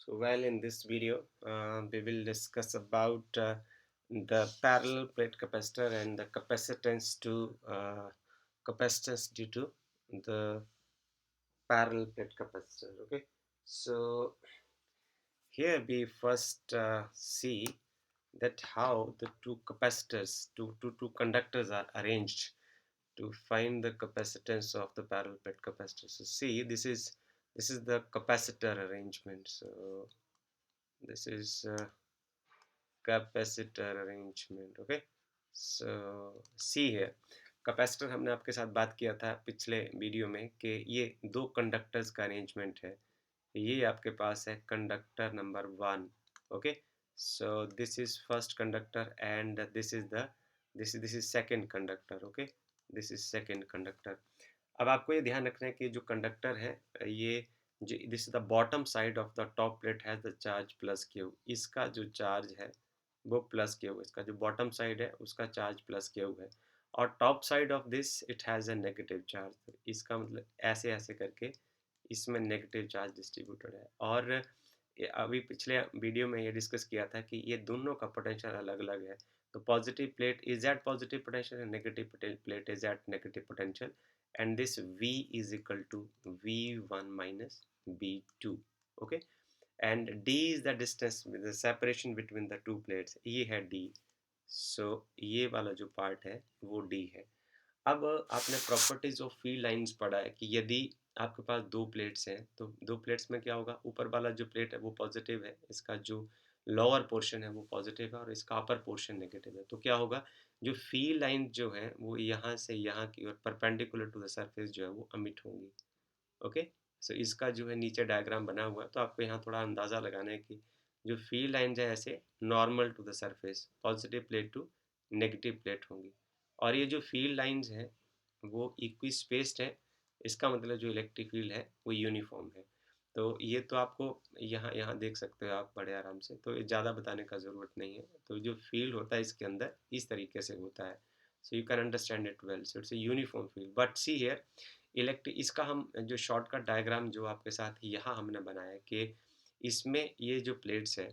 In this video, we will discuss about the parallel plate capacitor and the capacitance due to the parallel plate capacitor. Okay, so here we first see that how the two conductors are arranged to find the capacitance of the parallel plate capacitor. So see, this is the capacitor arrangement. So this is capacitor arrangement okay so C है capacitor हमने आपके साथ बात किया था पिछले video में कि ये दो कंडक्टर्स का अरेंजमेंट है ये आपके पास है conductor number 1 okay so this is first conductor and this is second conductor okay this is second conductor अब आपको ये ध्यान रखना है कि जो कंडक्टर है ये this is the bottom side of the top plate has the charge plus Q इसका जो चार्ज है वो प्लस क्यू इसका जो बॉटम साइड है उसका चार्ज प्लस क्यू है और top side of this it has a negative charge इसका मतलब ऐसे ऐसे करके इसमें नेगेटिव चार्ज डिस्ट्रीब्यूटेड है और अभी पिछले वीडियो में ये डिस्कस किया था कि ये दोनों का पोटेंशियल अलग अलग है तो positive plate is at positive potential and negative plate is at negative potential and this V is equal to V1 minus V2 okay and D is the distance with the separation between the two plates ये है D so ये वाला जो part है वो D है अब आपने प्रॉपर्टीज ऑफ फील्ड लाइंस पढ़ा है कि यदि आपके पास दो प्लेट्स हैं तो दो प्लेट्स में क्या होगा ऊपर वाला जो प्लेट है वो पॉजिटिव है इसका जो लोअर पोर्शन है वो पॉजिटिव है और इसका अपर पोर्शन नेगेटिव है तो क्या होगा जो फील्ड लाइन जो है वो यहाँ से यहाँ की और परपेंडिकुलर टू द सरफेस जो है वो अमिट होंगी ओके सो इसका जो है नीचे डायग्राम बना हुआ है तो आपको यहाँ थोड़ा अंदाज़ा लगाना है कि जो फील्ड लाइन है ऐसे normal to the surface positive plate to negative plate होंगी और ये जो फील्ड लाइंस हैं वो इक्वी स्पेस्ड है इसका मतलब जो इलेक्ट्रिक फील्ड है वो यूनिफॉर्म है तो ये तो आपको यहाँ यहाँ देख सकते हो आप बड़े आराम से तो ये ज़्यादा बताने का ज़रूरत नहीं है तो जो फील्ड होता है इसके अंदर इस तरीके से होता है so you can understand it well so it's a uniform field but see here electric इसका हम जो शॉर्टकट डायग्राम जो आपके साथ यहाँ हमने बनाया कि इसमें ये जो प्लेट्स है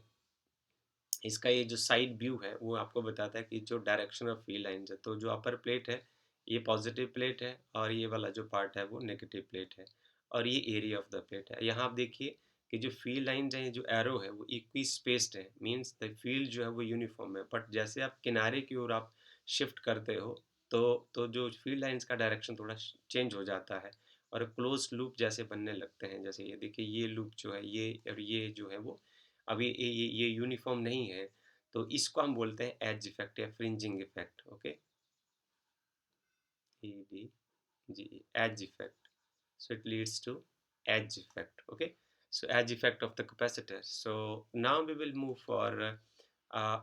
इसका ये जो साइड व्यू है वो आपको बताता है कि जो डायरेक्शन ऑफ फील्ड लाइंस है तो जो अपर प्लेट है ये पॉजिटिव प्लेट है और ये वाला जो पार्ट है वो नेगेटिव प्लेट है और ये एरिया ऑफ द प्लेट है यहाँ आप देखिए कि जो फील्ड लाइंस हैं जो एरो है वो इक्वी स्पेस्ड है मींस द फील्ड जो है वो यूनिफॉर्म है बट जैसे आप किनारे की ओर आप शिफ्ट करते हो तो जो फील्ड लाइंस का डायरेक्शन थोड़ा चेंज हो जाता है और क्लोज लूप जैसे बनने लगते हैं जैसे ये देखिए ये लूप जो है ये और ये जो है वो अभी ये यूनिफॉर्म नहीं है तो इसको हम बोलते हैं एज इफेक्ट या fringing effect okay E D G edge effect so it leads to edge effect okay so edge effect of the capacitor so now we will move for uh,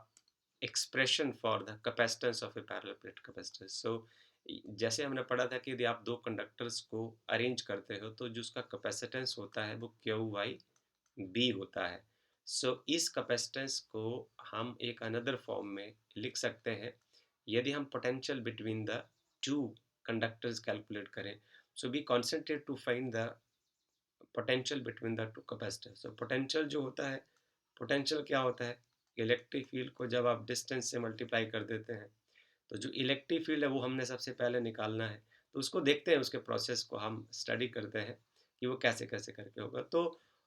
expression for the capacitance of a parallel plate capacitor so जैसे हमने पढ़ा था कि यदि आप दो conductors को arrange करते हो तो जो उसका कैपेसिटेंस होता है वो क्यू वाई बी होता है इस कैपेसिटेंस को हम एक अनदर फॉर्म में लिख सकते हैं यदि हम potential between the two conductors calculate करें we concentrate to find the potential between the two capacitor potential जो होता है पोटेंशियल क्या होता है इलेक्ट्रिक फील्ड को जब आप डिस्टेंस से मल्टीप्लाई कर देते हैं तो जो इलेक्ट्रिक फील्ड है वो हमने सबसे पहले निकालना है तो उसको देखते हैं उसके प्रोसेस को हम स्टडी करते हैं कि वो कैसे कैसे करके होगा तो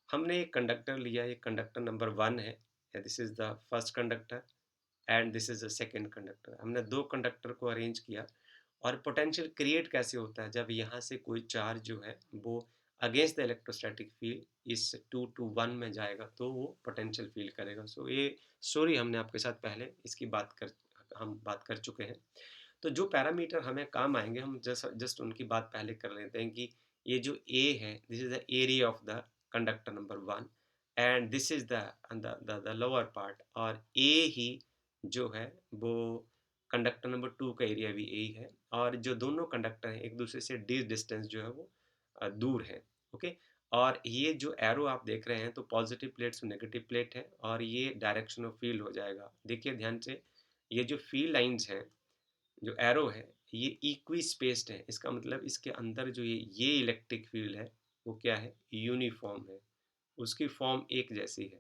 हमने एक कंडक्टर लिया ये कंडक्टर नंबर 1 है this is the first conductor and this is the second conductor हमने दो कंडक्टर को अरेंज किया और पोटेंशियल क्रिएट कैसे होता है जब यहाँ से कोई चार्ज जो है वो अगेंस्ट द इलेक्ट्रोस्टैटिक फील्ड इस 2 to 1 में जाएगा तो वो पोटेंशियल फील करेगा ये स्टोरी हमने आपके साथ पहले इसकी हम बात कर चुके हैं तो जो पैरामीटर हमें काम आएंगे हम जस्ट उनकी बात पहले कर लेते हैं कि ये जो ए है this is the area of the conductor number 1 and this is the lower part और ए ही जो है वो कंडक्टर नंबर 2 का एरिया भी ए ही है और जो दोनों कंडक्टर हैं एक दूसरे से डी डिस्टेंस जो है वो दूर है ओके और ये जो एरो आप देख रहे हैं तो पॉजिटिव प्लेट से नेगेटिव प्लेट है और ये डायरेक्शन ऑफ फील्ड हो जाएगा देखिए ध्यान से ये जो फील्ड लाइंस हैं जो एरो है ये इक्वी स्पेस्ड है इसका मतलब इसके अंदर जो ये इलेक्ट्रिक फील्ड है वो क्या है यूनिफॉर्म है उसकी फॉर्म एक जैसी है।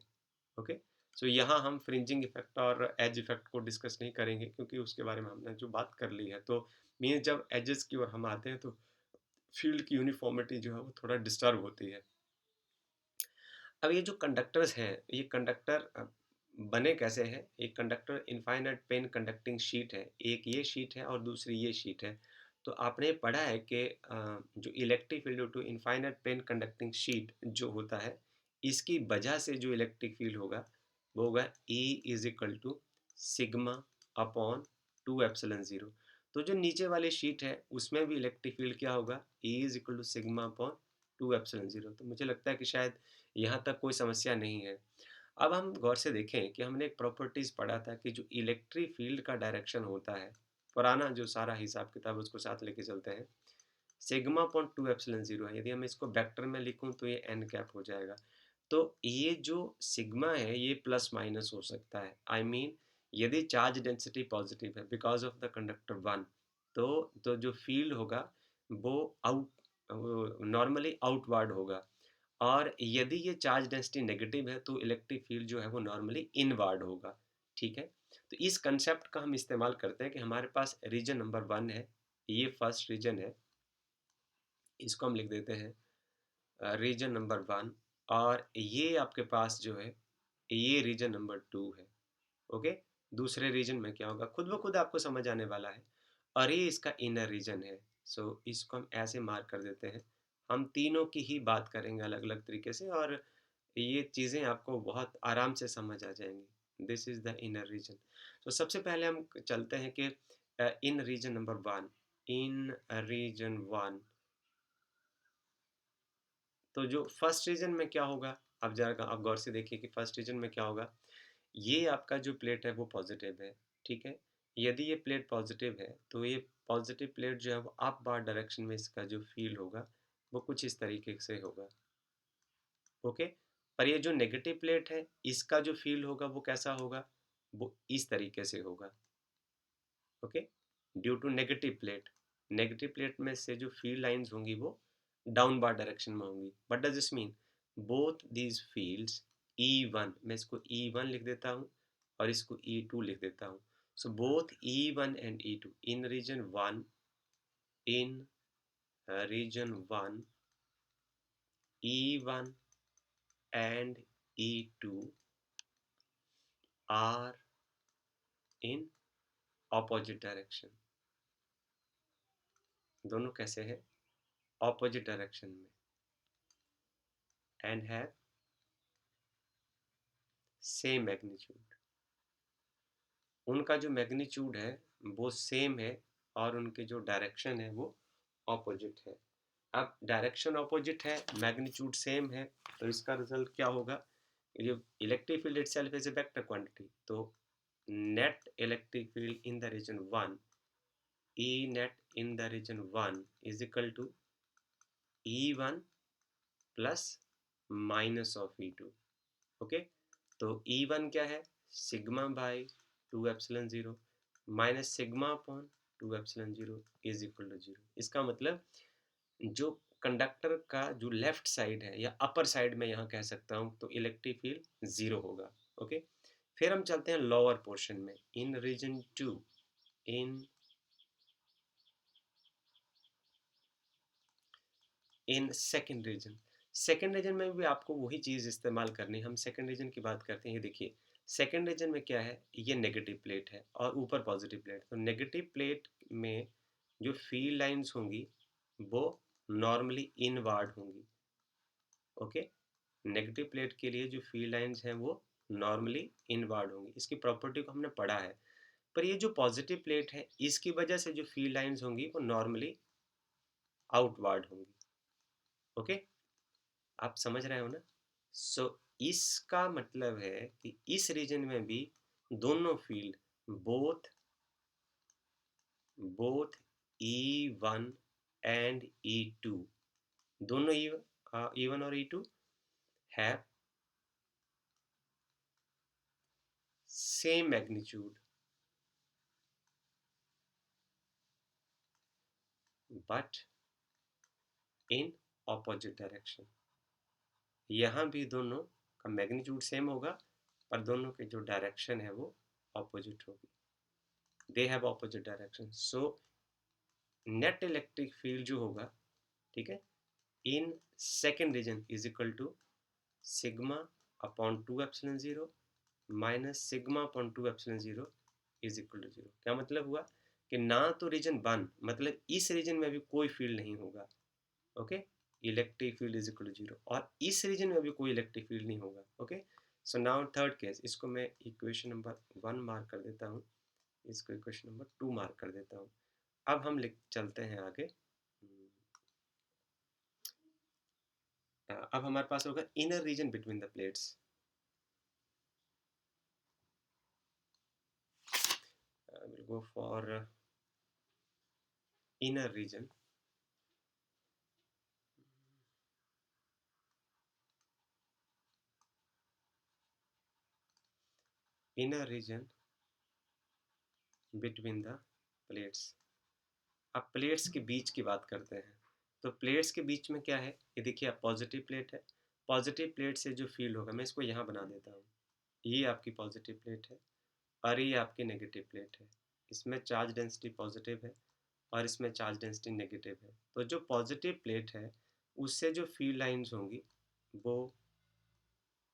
ओके, सो यहाँ हम फ्रिंजिंग इफेक्ट और एज इफेक्ट को डिस्कस नहीं करेंगे क्योंकि उसके बारे में हमने जो बात कर ली है। तो मीन्स जब एजेस की ओर हम आते हैं तो फील्ड की यूनिफॉर्मिटी जो है वो थोड़ा डिस्टर्ब होती है। अब ये जो कंडक्टर्स हैं, ये कंडक्टर बने कैसे हैं? एक conductor infinite plane conducting sheet है, एक ये शीट है और दूसरी ये शीट है। तो आपने पढ़ा है कि जो electric field due to infinite plane conducting sheet जो होता है, इसकी वजह से जो इलेक्ट्रिक फील्ड होगा वो होगा E is equal to sigma upon 2 epsilon 0। तो जो नीचे वाली शीट है उसमें भी इलेक्ट्रिक फील्ड क्या होगा? E is equal to sigma upon 2 epsilon 0। तो मुझे लगता है कि शायद यहाँ तक कोई समस्या नहीं है। अब हम गौर से देखें कि हमने एक प्रॉपर्टीज पढ़ा था कि जो इलेक्ट्रिक फील्ड का डायरेक्शन होता है, पुराना जो सारा हिसाब किताब उसको साथ लेके चलते हैं, सिग्मा अपॉन 2 एप्सिलॉन 0 है। यदि हम इसको वेक्टर में लिखूं तो ये एन कैप हो जाएगा। तो ये जो सिग्मा है ये प्लस माइनस हो सकता है। आई मीन यदि चार्ज डेंसिटी पॉजिटिव है बिकॉज ऑफ द कंडक्टर 1, तो जो फील्ड होगा वो आउट नॉर्मली आउटवर्ड होगा। और यदि ये चार्ज डेंसिटी नेगेटिव है तो इलेक्ट्रिक फील्ड जो है वो नॉर्मली इनवर्ड होगा। ठीक है, तो इस कंसेप्ट का हम इस्तेमाल करते हैं कि हमारे पास रीजन नंबर 1 है, ये फर्स्ट रीजन है, इसको हम लिख देते हैं रीजन नंबर 1। और ये आपके पास जो है ये रीजन नंबर 2 है। ओके, दूसरे रीजन में क्या होगा खुद ब खुद आपको समझ आने वाला है। और ये इसका इनर रीजन है। सो इसको हम ऐसे मार्क कर देते हैं। हम तीनों की ही बात करेंगे अलग अलग तरीके से और ये चीज़ें आपको बहुत आराम से समझ आ जाएंगी। This is the inner region. तो सबसे पहले हम चलते हैं कि in region number 1, in region 1, तो जो फर्स्ट रीजन में क्या होगा? अब जरा आप गौर से देखिए कि फर्स्ट रीजन में क्या होगा। ये आपका जो प्लेट है वो पॉजिटिव है। ठीक है, यदि ये प्लेट पॉजिटिव है तो ये पॉजिटिव प्लेट जो है वो अप बार डायरेक्शन में इसका जो फील्ड होगा वो कुछ इस तरीके से होगा। ओके, पर ये जो नेगेटिव प्लेट है इसका जो फील्ड होगा वो कैसा होगा? वो इस तरीके से होगा। Okay, due to negative plate में से जो फील्ड लाइंस होंगी वो डाउन बार डायरेक्शन में होंगी। What does this mean? Both these fields E1, मैं इसको E1 लिख देता हूँ और इसको E2 लिख देता हूँ। So both E1 and E2 in region 1, in region 1, E1 and E2 are in opposite direction। दोनों कैसे हैं? ऑपोजिट डायरेक्शन में, एंड हैव सेम मैग्नीट्यूड। उनका जो मैग्नीट्यूड है वो सेम है और उनके जो डायरेक्शन है वो ऑपोजिट है। अब डायरेक्शन ऑपोजिट है, मैग्नीट्यूड सेम है, तो इसका रिजल्ट क्या होगा? ये electric field itself is a vector quantity. तो net electric field in the region 1, E net in the region 1 is equal to E1 plus minus of E2। Okay, तो E1 क्या है? Sigma by 2 epsilon 0 minus sigma upon 2 epsilon 0 is equal to 0। इसका मतलब जो conductor का जो left side है या अपर साइड में यहाँ कह सकता हूँ तो इलेक्ट्रिक फील्ड 0 होगा। ओके, फिर हम चलते हैं लोअर पोर्शन में, इन रीजन 2, इन सेकेंड रीजन में भी आपको वही चीज़ इस्तेमाल करनी है। हम सेकेंड रीजन की बात करते हैं। ये देखिए, सेकेंड रीजन में क्या है? ये नेगेटिव प्लेट है और ऊपर पॉजिटिव प्लेट। तो नेगेटिव प्लेट में जो फील्ड लाइंस होंगी वो नॉर्मली इनवर्ड होंगी। ओके, नेगेटिव प्लेट के लिए जो फील्ड लाइंस हैं वो नॉर्मली इनवर्ड होंगी। इसकी प्रॉपर्टी को हमने पढ़ा है। पर ये जो पॉजिटिव प्लेट है इसकी वजह से जो फील्ड लाइंस होंगी वो नॉर्मली आउटवर्ड होंगी। ओके, आप समझ रहे हो ना? सो इसका मतलब है कि इस रीजन में भी दोनों field, both both E1 and E2, दोनों E1 और E2 have same magnitude but in opposite direction. यहाँ भी दोनों का मैग्नीट्यूड सेम होगा, पर दोनों के जो डायरेक्शन है वो ऑपोजिट होगी, they have opposite direction. So net electric field जो होगा, ठीक है, in second region is equal to sigma upon 2 epsilon 0 minus sigma upon 2 epsilon 0 is equal to 0। क्या मतलब हुआ कि ना तो रीजन 1 मतलब इस रीजन में भी कोई फील्ड नहीं होगा, okay, electric field is equal to 0, और इस रीजन में भी कोई इलेक्ट्रिक फील्ड नहीं होगा, okay. So now third case, इसको मैं इक्वेशन नंबर 1 मार्क कर देता हूँ, इसको इक्वेशन नंबर 2 मार्क कर देता हूँ। अब हम लिख चलते हैं आगे। अब हमारे पास होगा inner region between the plates. Will go for inner region, inner region between the plates। अब प्लेट्स के बीच की बात करते हैं, तो प्लेट्स के बीच में क्या है, ये देखिए आप पॉजिटिव प्लेट है, पॉजिटिव प्लेट से जो फील्ड होगा, मैं इसको यहाँ बना देता हूँ, ये आपकी पॉजिटिव प्लेट है और ये आपकी नेगेटिव प्लेट है। इसमें चार्ज डेंसिटी पॉजिटिव है और इसमें चार्ज डेंसिटी नेगेटिव है। तो जो पॉजिटिव प्लेट है उससे जो फील्ड लाइंस होंगी वो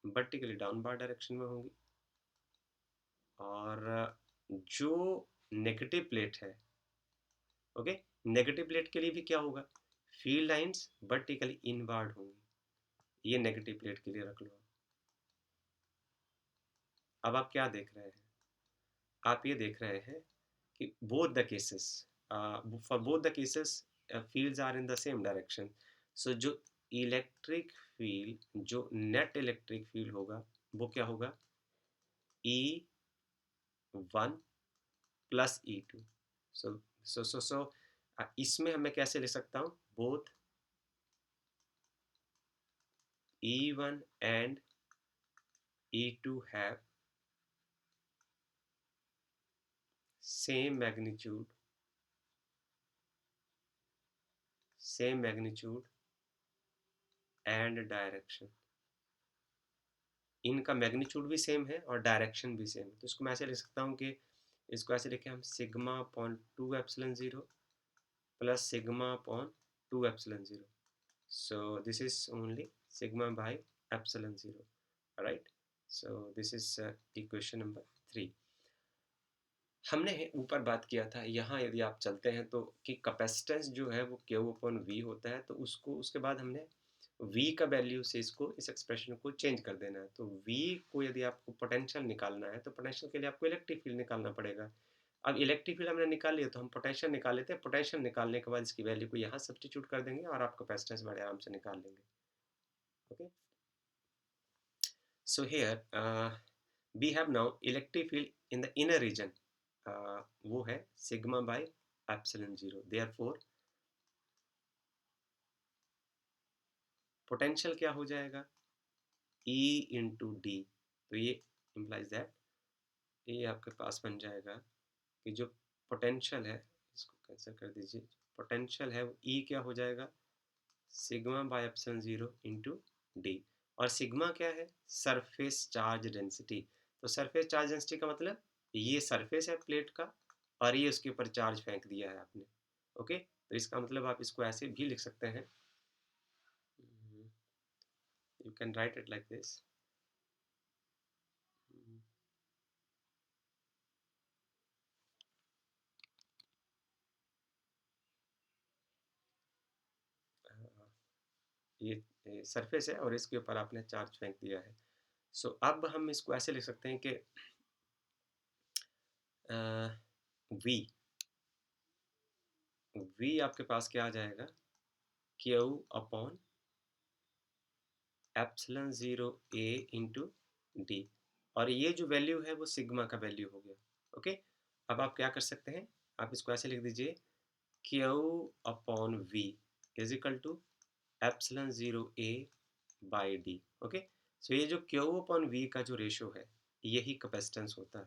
वर्टिकली डाउनवार्ड डायरेक्शन में होंगी, और जो नेगेटिव प्लेट है, ओके, नेगेटिव प्लेट के लिए भी क्या होगा, फील्ड लाइंस वर्टिकली इनवर्ड होंगी। ये नेगेटिव प्लेट के लिए रख लो। अब आप क्या देख रहे हैं, आप ये देख रहे हैं कि both the cases, for both the cases fields are in the same direction। so जो इलेक्ट्रिक फील्ड, जो नेट इलेक्ट्रिक फील्ड होगा वो क्या होगा, E1 प्लस E2। सो इसमें मैं कैसे लिख सकता हूँ, both E1 and E2 have same magnitude and direction। इनका मैग्नीट्यूड भी सेम है और डायरेक्शन भी सेम है। तो इसको मैं ऐसे लिख सकता हूँ कि इसको ऐसे लिखे हम sigma upon 2 epsilon 0 plus sigma upon 2 epsilon 0। So this is only sigma by epsilon 0, right. So this is equation number 3। हमने ऊपर बात किया था, यहाँ यदि आप चलते हैं तो कि कैपेसिटेंस जो है वो Q अपॉन V होता है, तो उसको उसके बाद हमने V का वैल्यू से इसको इस एक्सप्रेशन को चेंज कर देना है। तो V को यदि आपको पोटेंशियल निकालना है तो पोटेंशियल के लिए आपको इलेक्ट्रिक फील्ड निकालना पड़ेगा। अब इलेक्ट्रिक फील्ड हमने निकाल लिया तो हम पोटेंशियल निकाल लेते हैं, पोटेंशियल निकालने के बाद इसकी वैल्यू को यहाँ सब्स्टिट्यूट कर देंगे और आप कैपेसिटेंस बड़े आराम से निकाल लेंगे, okay. So here we have now electric field in the inner region, वो है sigma by epsilon 0। Therefore potential क्या हो जाएगा, E इंटू डी। तो ये इम्प्लाइज दैट ये आपके पास बन जाएगा कि जो पोटेंशियल है, इसको कैंसिल कर दीजिए, पोटेंशियल है वो E क्या हो जाएगा, sigma by epsilon 0 into D. और सिग्मा क्या है, सरफेस चार्ज डेंसिटी। तो सरफेस चार्ज डेंसिटी का मतलब ये सरफेस है प्लेट का और ये उसके ऊपर चार्ज फेंक दिया है आपने, ओके। तो इसका मतलब आप इसको ऐसे भी लिख सकते हैं, you can write it like this. ये सरफेस है और इसके ऊपर आपने चार्ज फेंक दिया है। सो अब हम इसको ऐसे लिख सकते हैं कि V आपके पास क्या आ जाएगा, Q upon epsilon 0 A into D, और ये जो वैल्यू है वो सिग्मा का वैल्यू हो गया, ओके। अब आप क्या कर सकते हैं, आप इसको ऐसे लिख दीजिए, Q upon V is equal to epsilon 0 A by डी, ओके। सो ये जो Q अपॉन V का जो रेशो है यही कैपेसिटेंस होता है,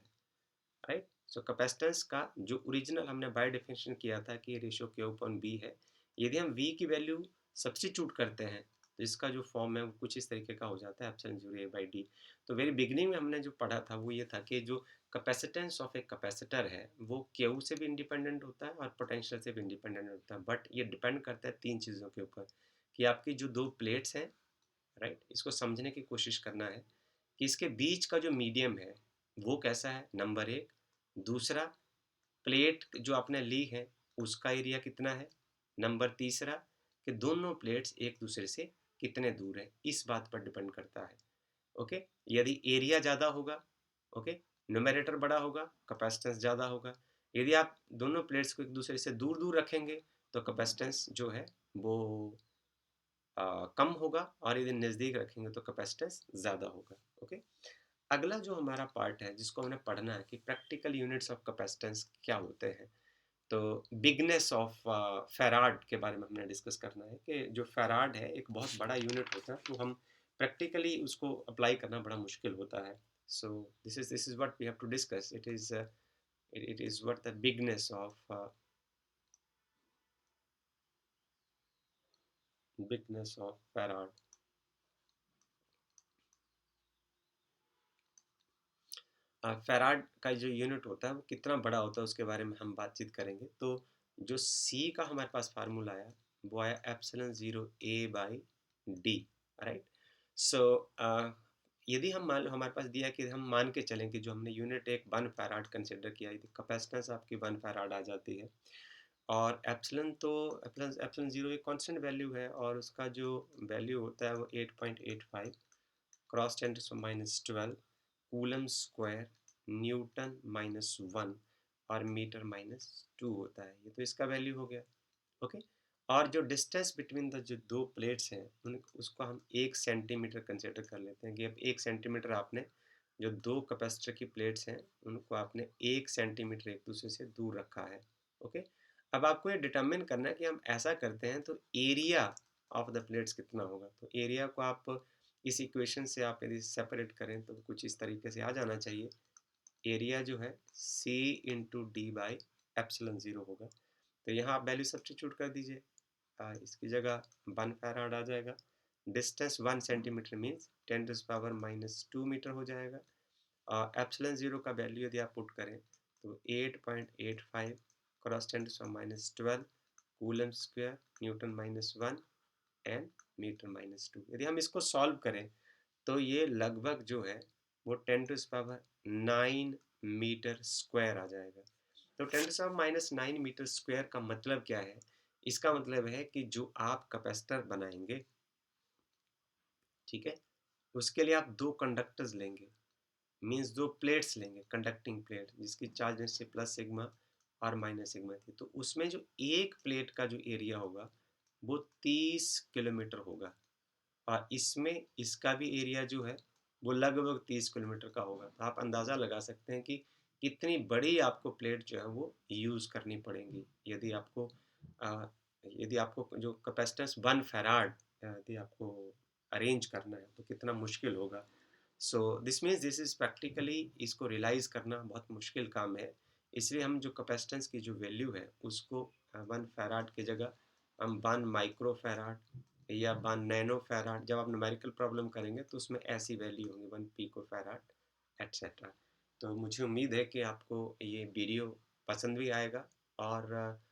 राइट। सो कैपेसिटेंस का जो ओरिजिनल हमने बाय डेफिनेशन किया था कि रेशियो Q अपॉन V है, यदि हम V की वैल्यू सब्स्टिट्यूट करते हैं तो इसका जो फॉर्म है वो कुछ इस तरीके का हो जाता है एप्सिलॉन 0 ए बाई डी। तो वेरी बिगिनिंग में हमने जो पढ़ा था वो ये था कि जो कैपेसिटेंस ऑफ ए कैपेसिटर है वो क्यू से भी इंडिपेंडेंट होता है और पोटेंशियल से भी इंडिपेंडेंट होता है, बट ये डिपेंड करता है तीन चीज़ों के ऊपर कि आपकी जो दो प्लेट्स हैं, राइट, इसको समझने की कोशिश करना है कि इसके बीच का जो मीडियम है वो कैसा है, नंबर एक। दूसरा, प्लेट जो आपने ली है उसका एरिया कितना है। नंबर तीसरा, कि दोनों प्लेट्स एक दूसरे से कितने दूर है, इस बात पर डिपेंड करता है। ओके, यदि एरिया ज़्यादा होगा, ओके, न्यूमरेटर बड़ा होगा, कैपेसिटेंस ज़्यादा होगा। यदि आप दोनों प्लेट्स को एक दूसरे से दूर दूर रखेंगे तो कैपेसिटेंस जो है वो कम होगा, और यदि नज़दीक रखेंगे तो कैपेसिटेंस ज़्यादा होगा। ओके, अगला जो हमारा पार्ट है जिसको हमने पढ़ना है कि प्रैक्टिकल यूनिट्स ऑफ कैपेसिटेंस क्या होते हैं। तो बिगनेस ऑफ फेराड के बारे में हमने डिस्कस करना है कि जो फेराड है एक बहुत बड़ा यूनिट होता है, तो हम प्रैक्टिकली उसको अप्लाई करना बड़ा मुश्किल होता है। So this is what we have to discuss. It is what the bigness of farad. Farad का जो यूनिट होता है वो कितना बड़ा होता है उसके बारे में हम बातचीत करेंगे। तो जो सी का हमारे पास फार्मूला आया वो आया epsilon 0 A by D, right. So यदि हम मान लो हमारे पास दिया कि हम मान के चलें कि जो हमने यूनिट एक 1 फैराड कंसिडर किया है, कैपेसिटेंस आपकी 1 फैराड आ जाती है, और एप्सिलॉन तो एप्सिलॉन एप्सिलॉन 0 एक कांस्टेंट वैल्यू है और उसका जो वैल्यू होता है वो 8.85 क्रॉस 10⁻12 कूलम स्क्वायर न्यूटन -1 और मीटर -2 होता है। ये तो इसका वैल्यू हो गया। ओके, और जो डिस्टेंस बिटवीन द जो दो प्लेट्स हैं उन उसको हम 1 सेंटीमीटर कंसिडर कर लेते हैं कि अब 1 सेंटीमीटर आपने जो दो कैपेसिटर की प्लेट्स हैं उनको आपने 1 सेंटीमीटर एक दूसरे से दूर रखा है। ओके, अब आपको ये डिटरमिन करना है कि हम ऐसा करते हैं तो एरिया ऑफ द प्लेट्स कितना होगा। तो एरिया को आप इस इक्वेशन से आप यदि सेपरेट करें तो कुछ इस तरीके से आ जाना चाहिए। एरिया जो है C into D by epsilon 0 होगा। तो यहाँ आप वैल्यू सब्स्टिट्यूट कर दीजिए। इसकी जगह 1 फैराड आ जाएगा। डिस्टेंस 1 सेंटीमीटर मीन्स 10⁻⁻2 मीटर हो जाएगा। एप्सिलॉन 0 का वैल्यू यदि आप पुट करें तो 8.85 cross 10⁻12 coulomb square newton -1 and metre -2। यदि हम इसको सॉल्व करें तो ये लगभग जो है वो 10⁻9 मीटर स्क्वायर आ जाएगा। तो 10⁻9 मीटर स्क्वायर का मतलब क्या है? इसका मतलब है कि जो आप कैपेसिटर बनाएंगे, ठीक है, उसके लिए आप दो कंडक्टर्स लेंगे, मीन्स दो प्लेट्स लेंगे, कंडक्टिंग प्लेट जिसकी चार्ज डेंसिटी प्लस सिग्मा और माइनस सिग्मा थी। तो उसमें जो एक प्लेट का जो एरिया होगा वो 30 किलोमीटर होगा, और इसमें इसका भी एरिया जो है वो लगभग 30 किलोमीटर का होगा। तो आप अंदाज़ा लगा सकते हैं कि कितनी बड़ी आपको प्लेट जो है वो यूज़ करनी पड़ेगी यदि आपको अ, यदि आपको जो कैपेसिटेंस 1 फैराड यदि आपको अरेंज करना है तो कितना मुश्किल होगा। So this means this is practically इसको रियलाइज़ करना बहुत मुश्किल काम है। इसलिए हम जो कैपेसिटेंस की जो वैल्यू है उसको 1 फैराड की जगह हम 1 माइक्रो फैराड या 1 नैनो फैराड, जब आप न्यूमेरिकल प्रॉब्लम करेंगे तो उसमें ऐसी वैल्यू होंगी 1 पिको फैराड एटसेट्रा। तो मुझे उम्मीद है कि आपको ये वीडियो पसंद भी आएगा, और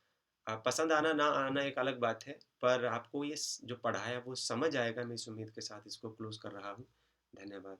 पसंद आना ना आना एक अलग बात है, पर आपको ये जो पढ़ाया वो समझ आएगा। मैं इस उम्मीद के साथ इसको क्लोज कर रहा हूँ। धन्यवाद।